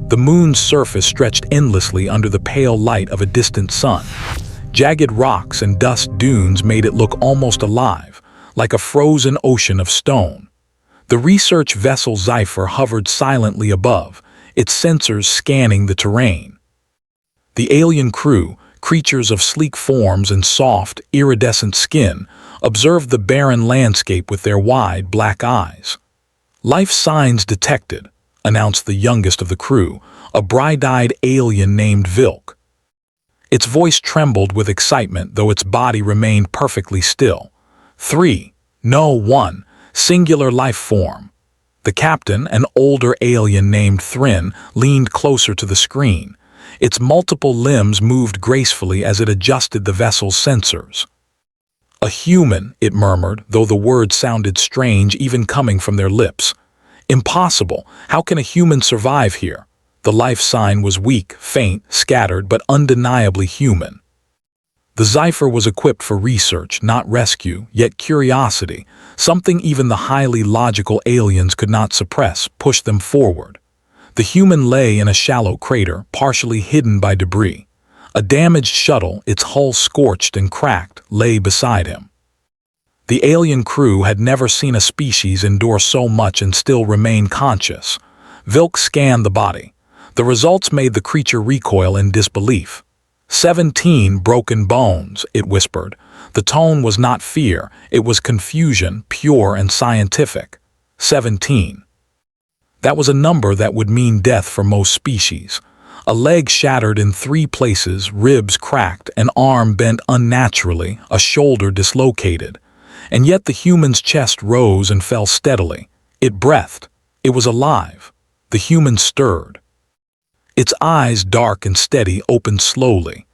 The moon's surface stretched endlessly under the pale light of a distant sun. Jagged rocks and dust dunes made it look almost alive, like a frozen ocean of stone. The research vessel Scifi hovered silently above, its sensors scanning the terrain. The alien crew, creatures of sleek forms and soft, iridescent skin, observed the barren landscape with their wide, black eyes. "Life signs detected," announced the youngest of the crew, a bright-eyed alien named Vilk. Its voice trembled with excitement, though its body remained perfectly still. 3. No, 1. Singular life form. The captain, an older alien named Thrin, leaned closer to the screen. Its multiple limbs moved gracefully as it adjusted the vessel's sensors. "A human," it murmured, though the words sounded strange even coming from their lips. "Impossible. How can a human survive here?" The life sign was weak, faint, scattered, but undeniably human. The Scifi was equipped for research, not rescue, yet curiosity, something even the highly logical aliens could not suppress, pushed them forward. The human lay in a shallow crater, partially hidden by debris. A damaged shuttle, its hull scorched and cracked, lay beside him. The alien crew had never seen a species endure so much and still remain conscious. Vilk scanned the body. The results made the creature recoil in disbelief. 17 broken bones, it whispered. The tone was not fear, it was confusion, pure and scientific. 17. That was a number that would mean death for most species. A leg shattered in 3 places, ribs cracked, an arm bent unnaturally, a shoulder dislocated. And yet the human's chest rose and fell steadily. It breathed. It was alive. The human stirred. Its eyes, dark and steady, opened slowly.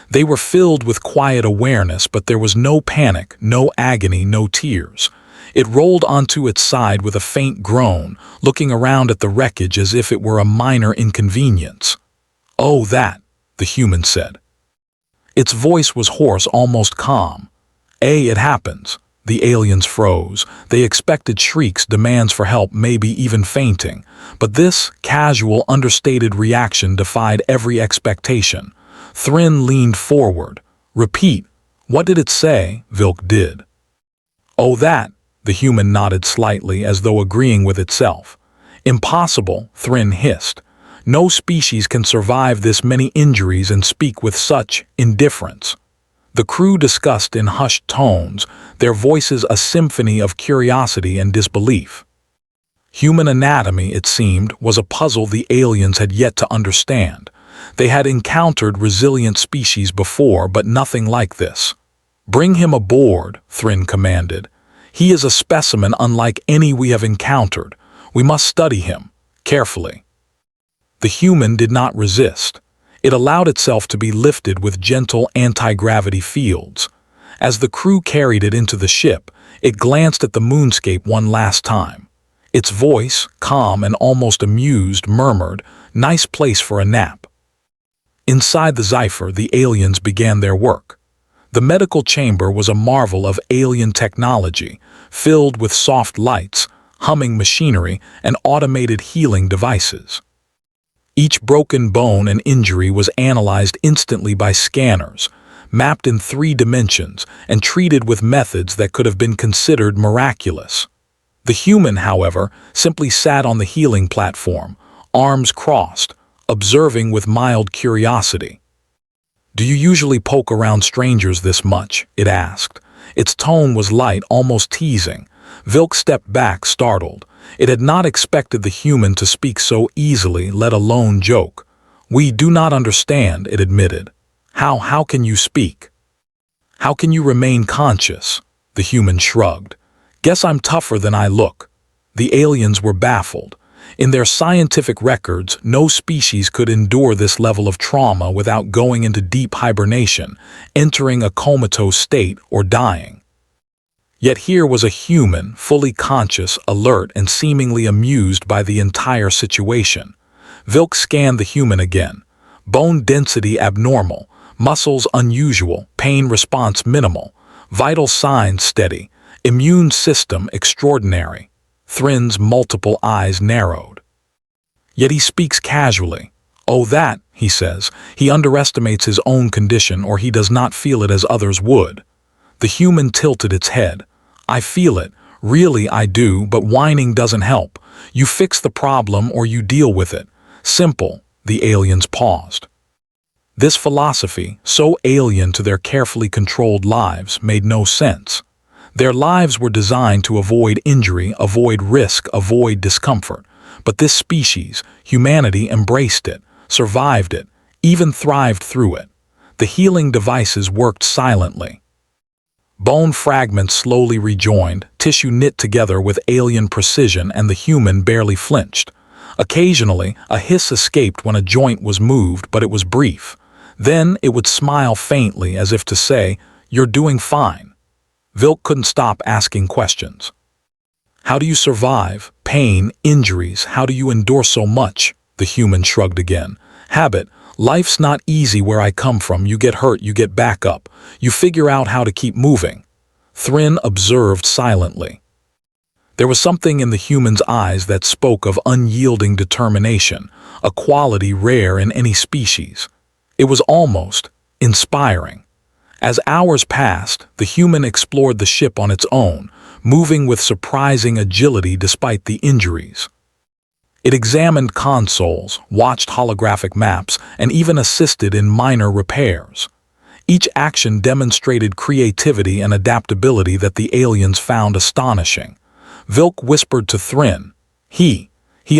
They were filled with quiet awareness, but there was no panic, no agony, no tears. It rolled onto its side with a faint groan, looking around at the wreckage as if it were a minor inconvenience. "Oh, that," the human said. Its voice was hoarse, almost calm. "It happens." The aliens froze. They expected shrieks, demands for help, maybe even fainting. But this casual, understated reaction defied every expectation. Thrin leaned forward. "Repeat. What did it say?" Vilk did. "Oh, that." The human nodded slightly, as though agreeing with itself. "Impossible," Thrin hissed. "No species can survive this many injuries and speak with such indifference." The crew discussed in hushed tones, their voices a symphony of curiosity and disbelief. Human anatomy, it seemed, was a puzzle the aliens had yet to understand. They had encountered resilient species before, but nothing like this. "Bring him aboard," Thrin commanded. "He is a specimen unlike any we have encountered. We must study him, carefully." The human did not resist. It allowed itself to be lifted with gentle anti-gravity fields. As the crew carried it into the ship, it glanced at the moonscape one last time. Its voice, calm and almost amused, murmured, "Nice place for a nap." Inside the Scifi, the aliens began their work. The medical chamber was a marvel of alien technology, filled with soft lights, humming machinery, and automated healing devices. Each broken bone and injury was analyzed instantly by scanners, mapped in 3 dimensions, and treated with methods that could have been considered miraculous. The human, however, simply sat on the healing platform, arms crossed, observing with mild curiosity. "Do you usually poke around strangers this much?" it asked. Its tone was light, almost teasing. Vilk stepped back, startled. It had not expected the human to speak so easily, let alone joke. "We do not understand," it admitted. How can you speak? How can you remain conscious?" The human shrugged. "Guess I'm tougher than I look." The aliens were baffled. In their scientific records, no species could endure this level of trauma without going into deep hibernation, entering a comatose state, or dying. Yet here was a human, fully conscious, alert, and seemingly amused by the entire situation. Vilk scanned the human again. Bone density abnormal, muscles unusual, pain response minimal, vital signs steady, immune system extraordinary. Thrin's multiple eyes narrowed. Yet he speaks casually. "Oh, that," he says. He underestimates his own condition, or he does not feel it as others would. The human tilted its head. "I feel it. Really, I do, but whining doesn't help. You fix the problem or you deal with it. Simple." The aliens paused. This philosophy, so alien to their carefully controlled lives, made no sense. Their lives were designed to avoid injury, avoid risk, avoid discomfort. But this species, humanity, embraced it, survived it, even thrived through it. The healing devices worked silently. Bone fragments slowly rejoined, tissue knit together with alien precision, and the human barely flinched. Occasionally, a hiss escaped when a joint was moved, but it was brief. Then it would smile faintly as if to say, "You're doing fine." Vilk couldn't stop asking questions. "How do you survive? Pain, injuries, how do you endure so much?" The human shrugged again. "Habit. Life's not easy where I come from. You get hurt, you get back up. You figure out how to keep moving." Thryn observed silently. There was something in the human's eyes that spoke of unyielding determination, a quality rare in any species. It was almost inspiring. As hours passed, the human explored the ship on its own, moving with surprising agility despite the injuries. It examined consoles, watched holographic maps, and even assisted in minor repairs. Each action demonstrated creativity and adaptability that the aliens found astonishing. Vilk whispered to Thryn, He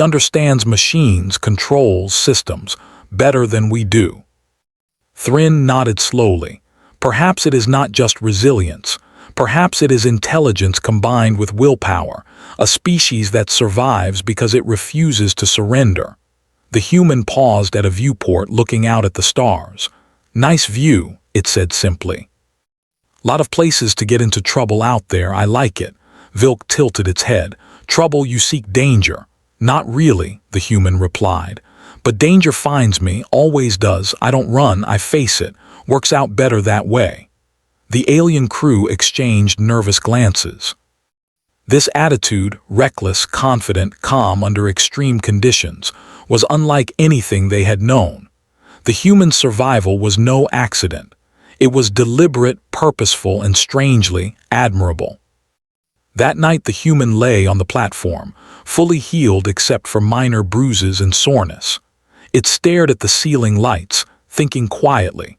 understands machines, controls, systems, better than we do." Thryn nodded slowly. "Perhaps it is not just resilience. Perhaps it is intelligence combined with willpower, a species that survives because it refuses to surrender." The human paused at a viewport looking out at the stars. "Nice view," it said simply. "Lot of places to get into trouble out there, I like it." Vilk tilted its head. "Trouble, you seek danger." "Not really," the human replied. "But danger finds me, always does. I don't run, I face it. Works out better that way." The alien crew exchanged nervous glances. This attitude, reckless, confident, calm under extreme conditions, was unlike anything they had known. The human survival was no accident. It was deliberate, purposeful, and strangely admirable. That night the human lay on the platform, fully healed except for minor bruises and soreness. It stared at the ceiling lights, thinking quietly.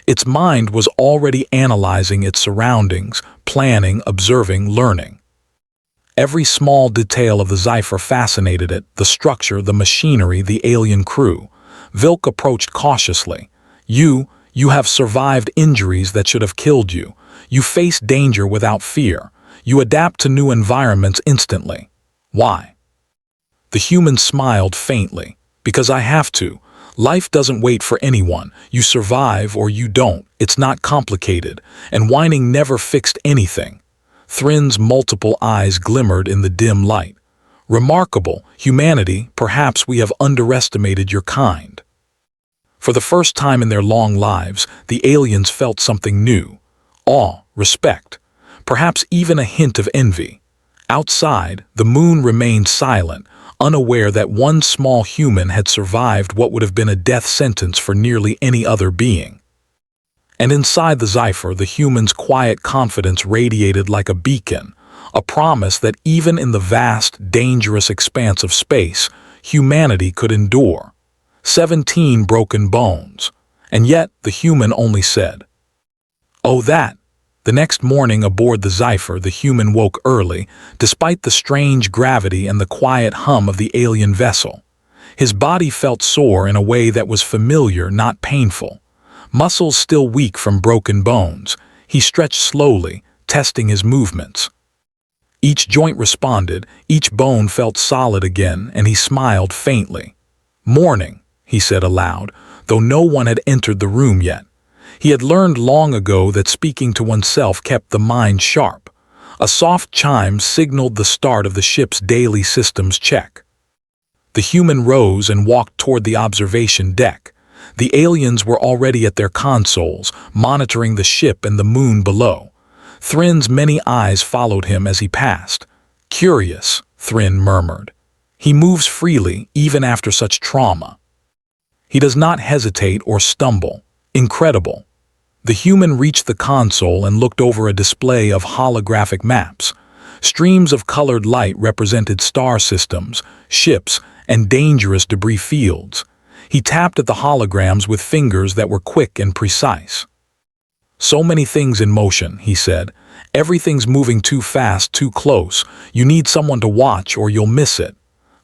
Its mind was already analyzing its surroundings, planning, observing, learning. Every small detail of the Scifi fascinated it, the structure, the machinery, the alien crew. Vilk approached cautiously. You have survived injuries that should have killed you. You face danger without fear. You adapt to new environments instantly. Why?" The human smiled faintly. "Because I have to. Life doesn't wait for anyone. You survive or you don't. It's not complicated, and whining never fixed anything." Thryn's multiple eyes glimmered in the dim light. "Remarkable. Humanity, perhaps we have underestimated your kind." For the first time in their long lives, the aliens felt something new. Awe, respect, perhaps even a hint of envy. Outside, the moon remained silent, unaware that one small human had survived what would have been a death sentence for nearly any other being. And inside the Scifi, the human's quiet confidence radiated like a beacon, a promise that even in the vast, dangerous expanse of space, humanity could endure. 17 broken bones. And yet the human only said, "Oh, that." The next morning aboard the Scifi, the human woke early, despite the strange gravity and the quiet hum of the alien vessel. His body felt sore in a way that was familiar, not painful. Muscles still weak from broken bones, he stretched slowly, testing his movements. Each joint responded, each bone felt solid again, and he smiled faintly. "Morning," he said aloud, though no one had entered the room yet. He had learned long ago that speaking to oneself kept the mind sharp. A soft chime signaled the start of the ship's daily systems check. The human rose and walked toward the observation deck. The aliens were already at their consoles, monitoring the ship and the moon below. Thryn's many eyes followed him as he passed. "Curious," Thryn murmured. He moves freely even after such trauma. He does not hesitate or stumble. Incredible. The human reached the console and looked over a display of holographic maps. Streams of colored light represented star systems, ships, and dangerous debris fields. He tapped at the holograms with fingers that were quick and precise. "So many things in motion," he said. "Everything's moving too fast, too close. You need someone to watch or you'll miss it."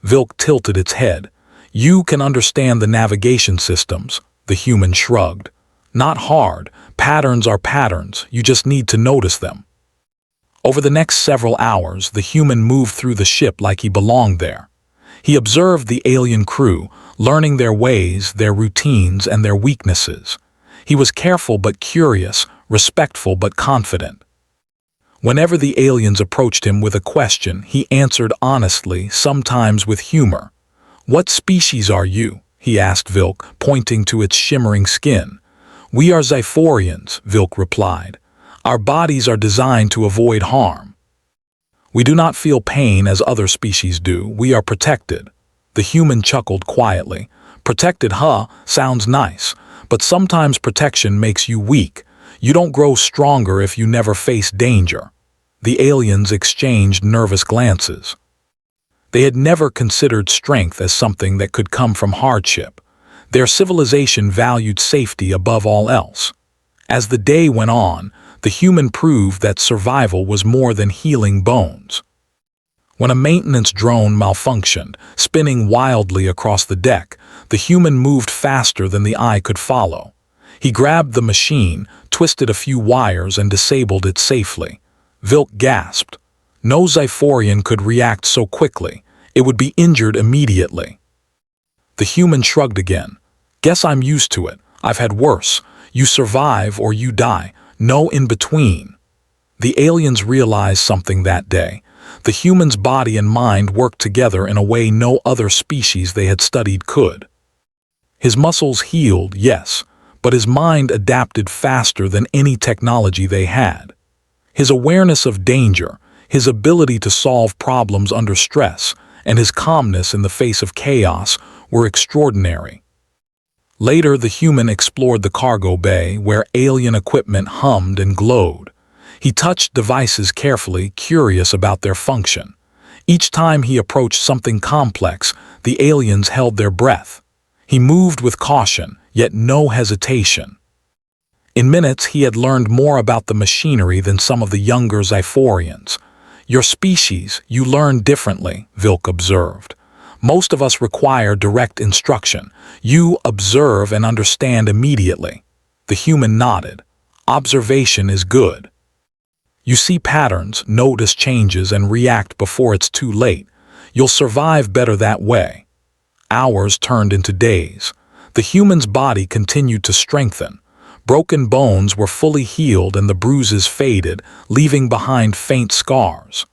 Vilk tilted its head. "You can understand the navigation systems." The human shrugged. "Not hard. Patterns are patterns. You just need to notice them." Over the next several hours, the human moved through the ship like he belonged there. He observed the alien crew, learning their ways, their routines, and their weaknesses. He was careful but curious, respectful but confident. Whenever the aliens approached him with a question, he answered honestly, sometimes with humor. "What species are you?" he asked Vilk, pointing to its shimmering skin. "We are Xiphorians," Vilk replied. "Our bodies are designed to avoid harm. We do not feel pain as other species do. We are protected." The human chuckled quietly. "Protected, huh? Sounds nice. But sometimes protection makes you weak. You don't grow stronger if you never face danger." The aliens exchanged nervous glances. They had never considered strength as something that could come from hardship. Their civilization valued safety above all else. As the day went on, the human proved that survival was more than healing bones. When a maintenance drone malfunctioned, spinning wildly across the deck, the human moved faster than the eye could follow. He grabbed the machine, twisted a few wires, and disabled it safely. Vilk gasped. No Xiphorian could react so quickly. It would be injured immediately. The human shrugged again. "Guess I'm used to it. I've had worse. You survive or you die. No in between." The aliens realized something that day. The human's body and mind worked together in a way no other species they had studied could. His muscles healed, yes, but his mind adapted faster than any technology they had. His awareness of danger, his ability to solve problems under stress, and his calmness in the face of chaos were extraordinary. Later, the human explored the cargo bay, where alien equipment hummed and glowed. He touched devices carefully, curious about their function. Each time he approached something complex, the aliens held their breath. He moved with caution, yet no hesitation. In minutes, he had learned more about the machinery than some of the younger Xiphorians. "Your species, you learn differently," Vilk observed. "Most of us require direct instruction. You observe and understand immediately." The human nodded. "Observation is good. You see patterns, notice changes, and react before it's too late. You'll survive better that way." Hours turned into days. The human's body continued to strengthen. Broken bones were fully healed and the bruises faded, leaving behind faint scars.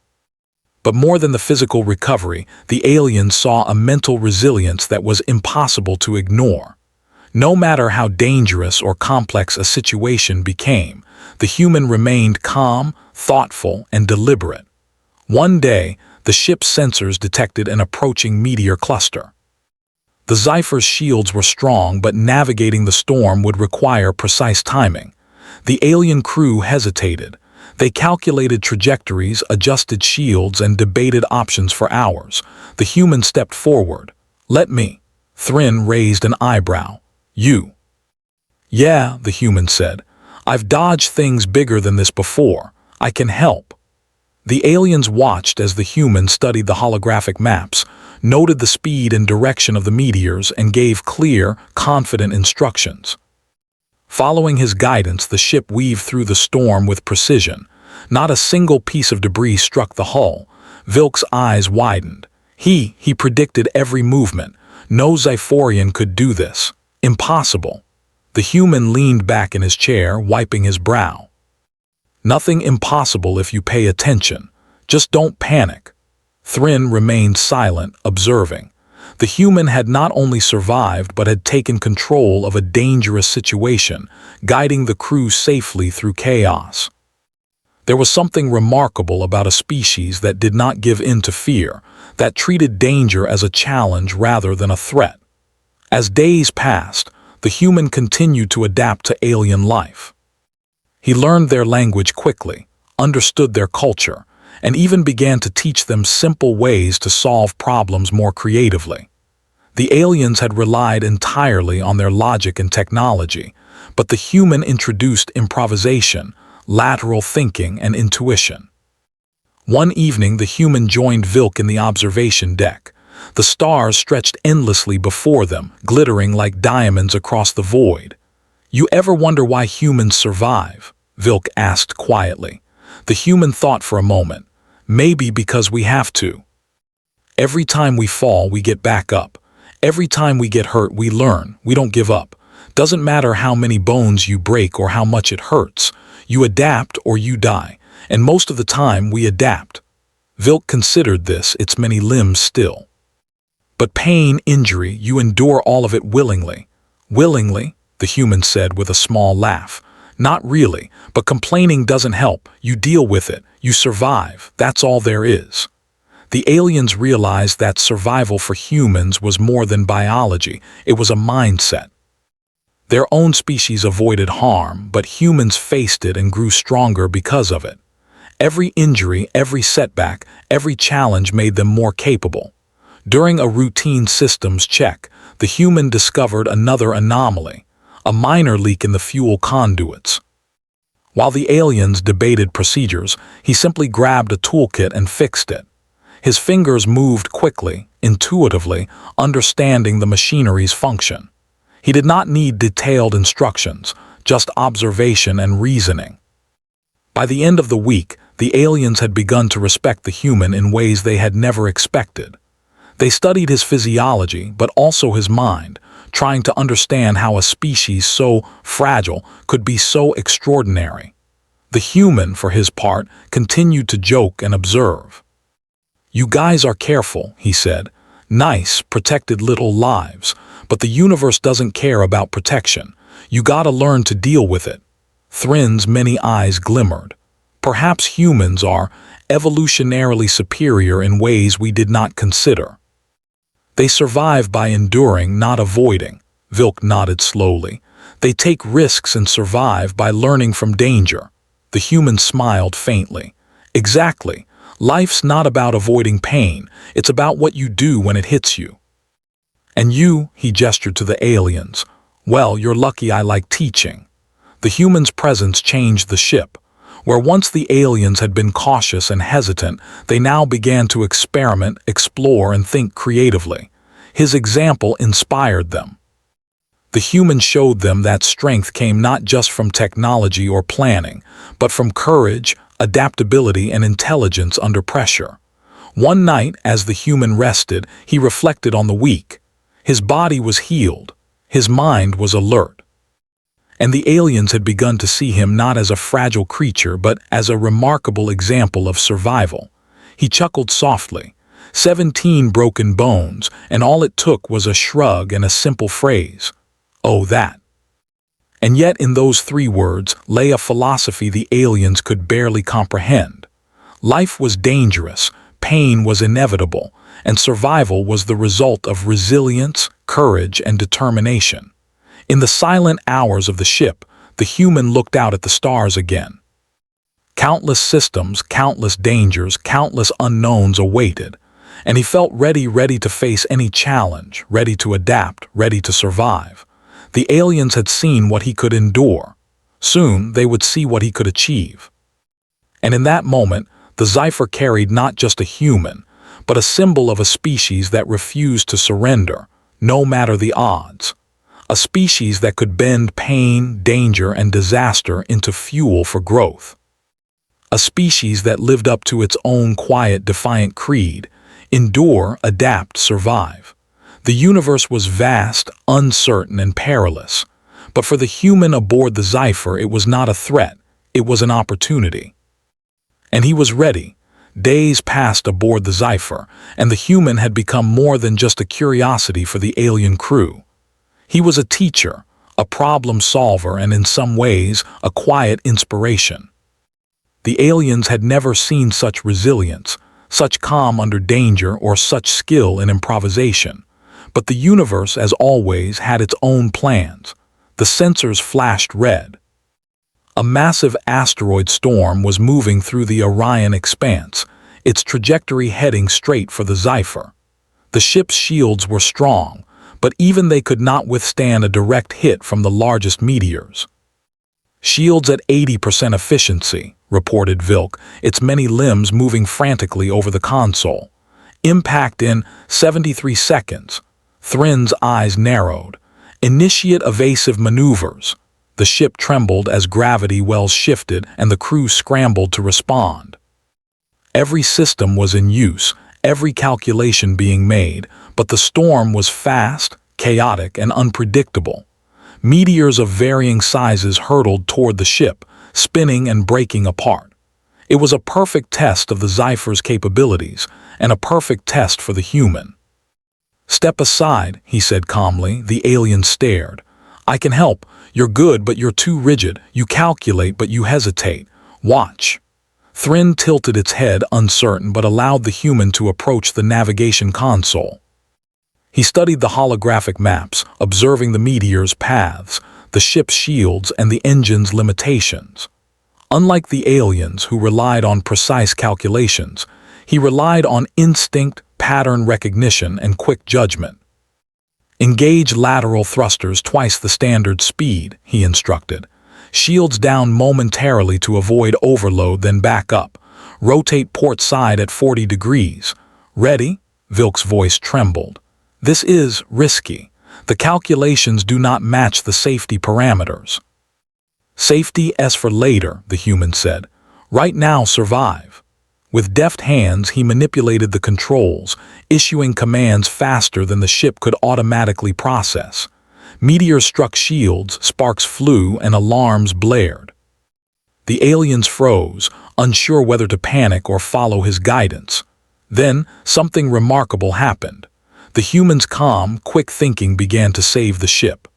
But more than the physical recovery, the aliens saw a mental resilience that was impossible to ignore. No matter how dangerous or complex a situation became, the human remained calm, thoughtful, and deliberate. One day, the ship's sensors detected an approaching meteor cluster. The Xiphor's shields were strong, but navigating the storm would require precise timing. The alien crew hesitated. They calculated trajectories, adjusted shields, and debated options for hours. The human stepped forward. "Let me." Thryn raised an eyebrow. "You?" "Yeah," the human said. "I've dodged things bigger than this before. I can help." The aliens watched as the human studied the holographic maps, noted the speed and direction of the meteors, and gave clear, confident instructions. Following his guidance, the ship weaved through the storm with precision. Not a single piece of debris struck the hull. Vilk's eyes widened. He predicted every movement. No Xiphorian could do this. Impossible. The human leaned back in his chair, wiping his brow. "Nothing impossible if you pay attention. Just don't panic." Thryn remained silent, observing. The human had not only survived but had taken control of a dangerous situation, guiding the crew safely through chaos. There was something remarkable about a species that did not give in to fear. that treated danger as a challenge rather than a threat. As days passed, the human continued to adapt to alien life. He learned their language quickly, understood their culture, and even began to teach them simple ways to solve problems more creatively. The aliens had relied entirely on their logic and technology, but the human introduced improvisation, lateral thinking, and intuition. One evening, the human joined Vilk in the observation deck. The stars stretched endlessly before them, glittering like diamonds across the void. "You ever wonder why humans survive?" Vilk asked quietly. The human thought for a moment. "Maybe because we have to. Every time we fall, we get back up. Every time we get hurt, we learn. We don't give up. Doesn't matter how many bones you break or how much it hurts. You adapt or you die. And most of the time, we adapt." Vilk considered this, its many limbs still. "But pain, injury, you endure all of it willingly." "Willingly?" the human said with a small laugh. "Not really, but complaining doesn't help. You deal with it. You survive. That's all there is." The aliens realized that survival for humans was more than biology, it was a mindset. Their own species avoided harm, but humans faced it and grew stronger because of it. Every injury, every setback, every challenge made them more capable. During a routine systems check, the human discovered another anomaly, a minor leak in the fuel conduits. While the aliens debated procedures, he simply grabbed a toolkit and fixed it. His fingers moved quickly, intuitively, understanding the machinery's function. He did not need detailed instructions, just observation and reasoning. By the end of the week, the aliens had begun to respect the human in ways they had never expected. They studied his physiology, but also his mind, trying to understand how a species so fragile could be so extraordinary. The human, for his part, continued to joke and observe. "You guys are careful," he said. "Nice, protected little lives. But the universe doesn't care about protection. You gotta learn to deal with it." Thrin's many eyes glimmered. "Perhaps humans are evolutionarily superior in ways we did not consider. They survive by enduring, not avoiding." Vilk nodded slowly. "They take risks and survive by learning from danger." The human smiled faintly. "Exactly. Life's not about avoiding pain, it's about what you do when it hits you." "And you," he gestured to the aliens. "Well, you're lucky I like teaching." The human's presence changed the ship. Where once the aliens had been cautious and hesitant, they now began to experiment, explore, and think creatively. His example inspired them. The human showed them that strength came not just from technology or planning, but from courage, adaptability, and intelligence under pressure. One night, as the human rested, he reflected on the week. His body was healed. His mind was alert. And the aliens had begun to see him not as a fragile creature, but as a remarkable example of survival. He chuckled softly. 17 broken bones, and all it took was a shrug and a simple phrase. "Oh, that." And yet in those 3 words lay a philosophy the aliens could barely comprehend. Life was dangerous, pain was inevitable, and survival was the result of resilience, courage, and determination. In the silent hours of the ship, the human looked out at the stars again. Countless systems, countless dangers, countless unknowns awaited, and he felt ready to face any challenge, ready to adapt, ready to survive. The aliens had seen what he could endure. Soon they would see what he could achieve. And in that moment, the Scifi carried not just a human, but a symbol of a species that refused to surrender, no matter the odds. A species that could bend pain, danger, and disaster into fuel for growth. A species that lived up to its own quiet, defiant creed: endure, adapt, survive. The universe was vast, uncertain, and perilous. But for the human aboard the Scifi, it was not a threat, it was an opportunity. And he was ready. Days passed aboard the Scifi, and the human had become more than just a curiosity for the alien crew. He was a teacher, a problem solver, and in some ways, a quiet inspiration. The aliens had never seen such resilience, such calm under danger or such skill in improvisation. But the universe, as always, had its own plans. The sensors flashed red. A massive asteroid storm was moving through the Orion expanse, its trajectory heading straight for the Scifi. The ship's shields were strong, but even they could not withstand a direct hit from the largest meteors. "Shields at 80% efficiency," reported Vilk, its many limbs moving frantically over the console. "Impact in 73 seconds. Thrin's eyes narrowed. "Initiate evasive maneuvers." The ship trembled as gravity wells shifted and the crew scrambled to respond. Every system was in use, every calculation being made, but the storm was fast, chaotic, and unpredictable. Meteors of varying sizes hurtled toward the ship, spinning and breaking apart. It was a perfect test of the Scifi's capabilities, and a perfect test for the human. "Step aside," he said calmly. The alien stared. "I can help. You're good, but you're too rigid. You calculate, but you hesitate. Watch." Thrin tilted its head, uncertain, but allowed the human to approach the navigation console. He studied the holographic maps, observing the meteor's paths, the ship's shields, and the engine's limitations. Unlike the aliens, who relied on precise calculations, he relied on instinct, pattern recognition, and quick judgment. "Engage lateral thrusters twice the standard speed," he instructed. "Shields down momentarily to avoid overload, then back up. Rotate port side at 40 degrees. Ready?" Vilk's voice trembled. "This is risky. The calculations do not match the safety parameters." "Safety is for later," the human said. "Right now, survive." With deft hands, he manipulated the controls, issuing commands faster than the ship could automatically process. Meteors struck shields, sparks flew, and alarms blared. The aliens froze, unsure whether to panic or follow his guidance. Then, something remarkable happened. The human's calm, quick thinking began to save the ship.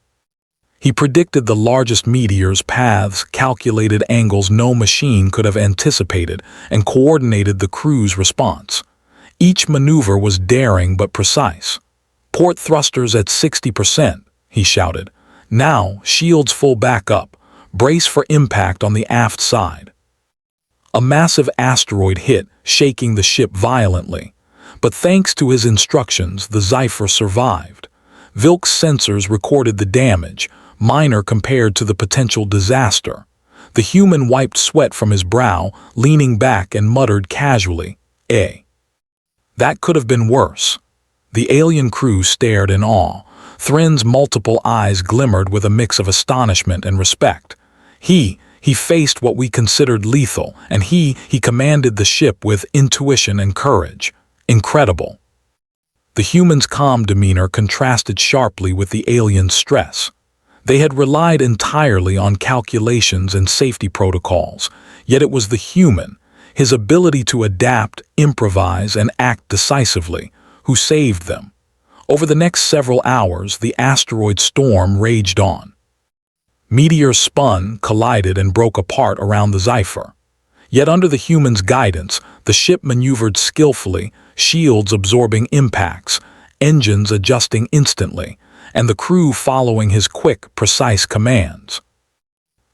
He predicted the largest meteors' paths, calculated angles no machine could have anticipated, and coordinated the crew's response. Each maneuver was daring but precise. "Port thrusters at 60%, he shouted. "Now, shields full back up. Brace for impact on the aft side." A massive asteroid hit, shaking the ship violently. But thanks to his instructions, the Scifi survived. Vilk's sensors recorded the damage, minor compared to the potential disaster. The human wiped sweat from his brow, leaning back, and muttered casually, "That could have been worse." The alien crew stared in awe. Thrin's multiple eyes glimmered with a mix of astonishment and respect. He faced what we considered lethal, and he commanded the ship with intuition and courage. Incredible. The human's calm demeanor contrasted sharply with the alien's stress. They had relied entirely on calculations and safety protocols, yet it was the human, his ability to adapt, improvise, and act decisively, who saved them. Over the next several hours, the asteroid storm raged on. Meteors spun, collided, and broke apart around the Scifi. Yet under the human's guidance, the ship maneuvered skillfully, shields absorbing impacts, engines adjusting instantly, and the crew following his quick, precise commands.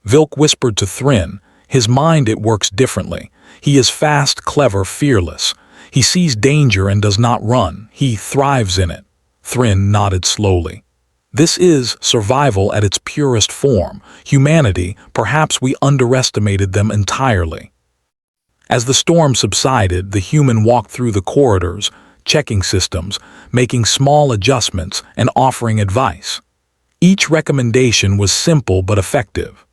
Vilk whispered to Thrin, "His mind, it works differently. He is fast, clever, fearless. He sees danger and does not run. He thrives in it." Thrin nodded slowly. "This is survival at its purest form. Humanity, perhaps we underestimated them entirely." As the storm subsided, the human walked through the corridors, checking systems, making small adjustments, and offering advice. Each recommendation was simple but effective.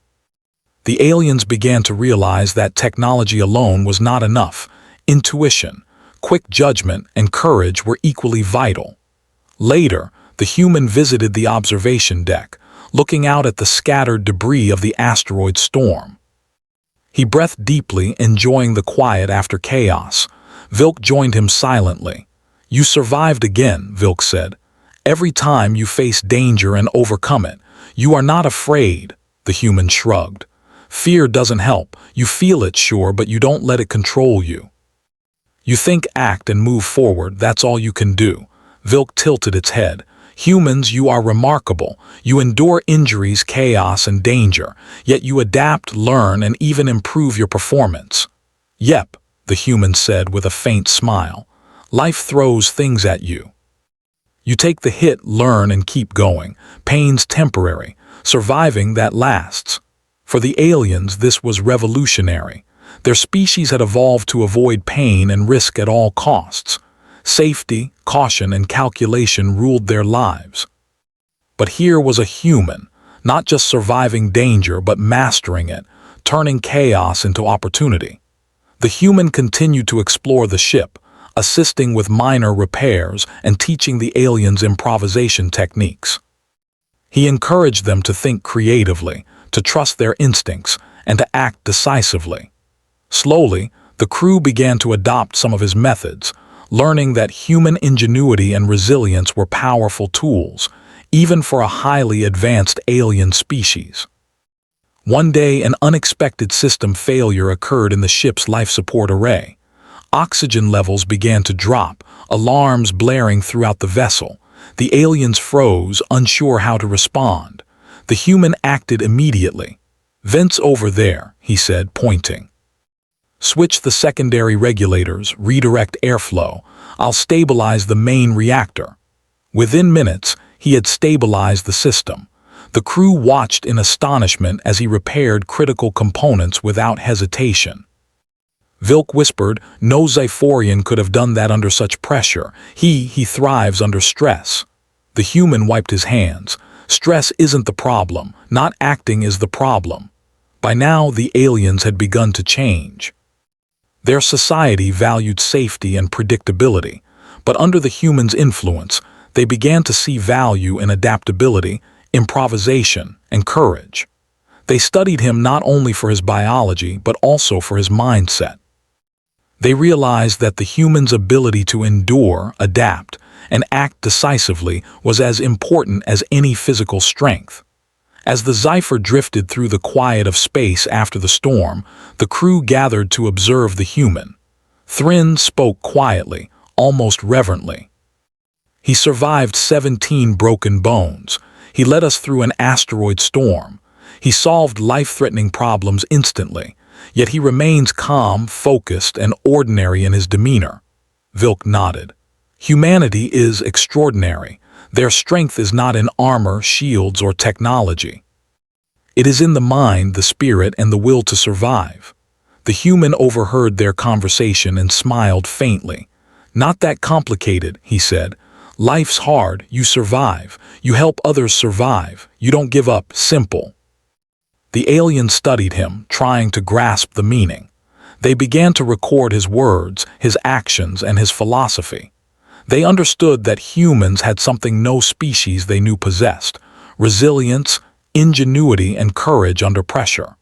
The aliens began to realize that technology alone was not enough. Intuition, quick judgment, and courage were equally vital. Later, the human visited the observation deck, looking out at the scattered debris of the asteroid storm. He breathed deeply, enjoying the quiet after chaos. Vilk joined him silently. "You survived again," Vilk said. "Every time you face danger and overcome it. You are not afraid," the human shrugged. "Fear doesn't help. You feel it, sure, but you don't let it control you." You think, act, and move forward, that's all you can do. Vilk tilted its head. Humans, you are remarkable. You endure injuries, chaos, and danger, yet you adapt, learn, and even improve your performance. Yep, the human said with a faint smile. Life throws things at you. You take the hit, learn, and keep going. Pain's temporary. Surviving, that lasts. For the aliens, this was revolutionary. Their species had evolved to avoid pain and risk at all costs. Safety, caution, and calculation ruled their lives. But here was a human, not just surviving danger but mastering it, turning chaos into opportunity. The human continued to explore the ship, assisting with minor repairs and teaching the aliens improvisation techniques. He encouraged them to think creatively, to trust their instincts, and to act decisively. Slowly, the crew began to adopt some of his methods, learning that human ingenuity and resilience were powerful tools, even for a highly advanced alien species. One day, an unexpected system failure occurred in the ship's life support array. Oxygen levels began to drop, alarms blaring throughout the vessel. The aliens froze, unsure how to respond. The human acted immediately. "Vents over there," he said, pointing. "Switch the secondary regulators, redirect airflow. I'll stabilize the main reactor." Within minutes, he had stabilized the system. The crew watched in astonishment as he repaired critical components without hesitation. Vilk whispered, "No Xiphorian could have done that under such pressure. He thrives under stress." The human wiped his hands. "Stress isn't the problem. Not acting is the problem." By now, the aliens had begun to change. Their society valued safety and predictability, but under the human's influence, they began to see value in adaptability, improvisation, and courage. They studied him not only for his biology, but also for his mindset. They realized that the human's ability to endure, adapt, and act decisively was as important as any physical strength. As the Zephyr drifted through the quiet of space after the storm, the crew gathered to observe the human. Thrin spoke quietly, almost reverently. "He survived 17 broken bones. He led us through an asteroid storm. He solved life-threatening problems instantly, yet he remains calm, focused, and ordinary in his demeanor." Vilk nodded. "Humanity is extraordinary. Their strength is not in armor, shields, or technology. It is in the mind, the spirit, and the will to survive." The human overheard their conversation and smiled faintly. "Not that complicated," he said. "Life's hard, you survive. You help others survive. You don't give up, simple." The alien studied him, trying to grasp the meaning. They began to record his words, his actions, and his philosophy. They understood that humans had something no species they knew possessed: resilience, ingenuity, and courage under pressure.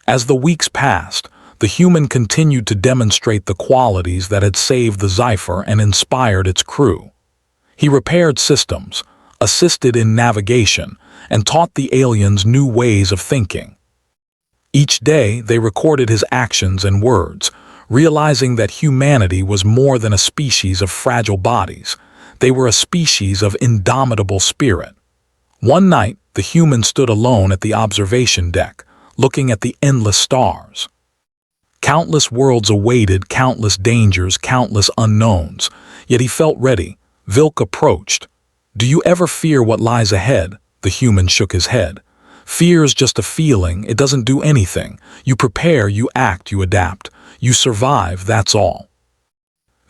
As the weeks passed, the human continued to demonstrate the qualities that had saved the Zephyr and inspired its crew. He repaired systems, assisted in navigation, and taught the aliens new ways of thinking. Each day, they recorded his actions and words, realizing that humanity was more than a species of fragile bodies. They were a species of indomitable spirit. One night, the human stood alone at the observation deck, looking at the endless stars. Countless worlds awaited, countless dangers, countless unknowns, yet he felt ready. Vilk approached. "Do you ever fear what lies ahead?" The human shook his head. "Fear's just a feeling, it doesn't do anything. You prepare, you act, you adapt. You survive, that's all."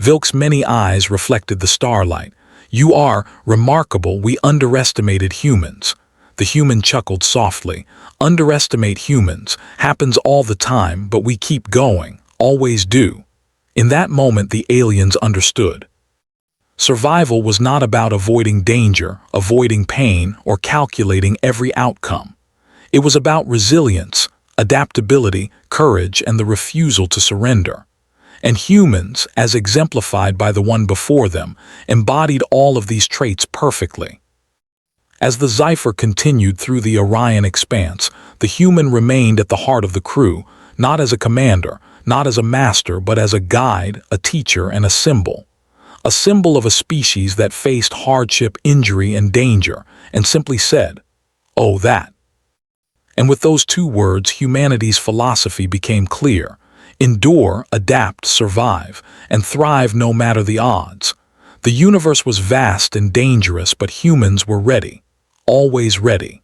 Vilk's many eyes reflected the starlight. "You are remarkable. We underestimated humans." The human chuckled softly. "Underestimate humans. Happens all the time, but we keep going. Always do." In that moment, the aliens understood. Survival was not about avoiding danger, avoiding pain, or calculating every outcome. It was about resilience, adaptability, courage, and the refusal to surrender. And humans, as exemplified by the one before them, embodied all of these traits perfectly. As the Zephyr continued through the Orion expanse, the human remained at the heart of the crew, not as a commander, not as a master but as a guide, a teacher, and a symbol. A symbol of a species that faced hardship, injury, and danger, and simply said, "Oh, that." And with those two words, humanity's philosophy became clear. Endure, adapt, survive, and thrive no matter the odds. The universe was vast and dangerous, but humans were ready. Always ready.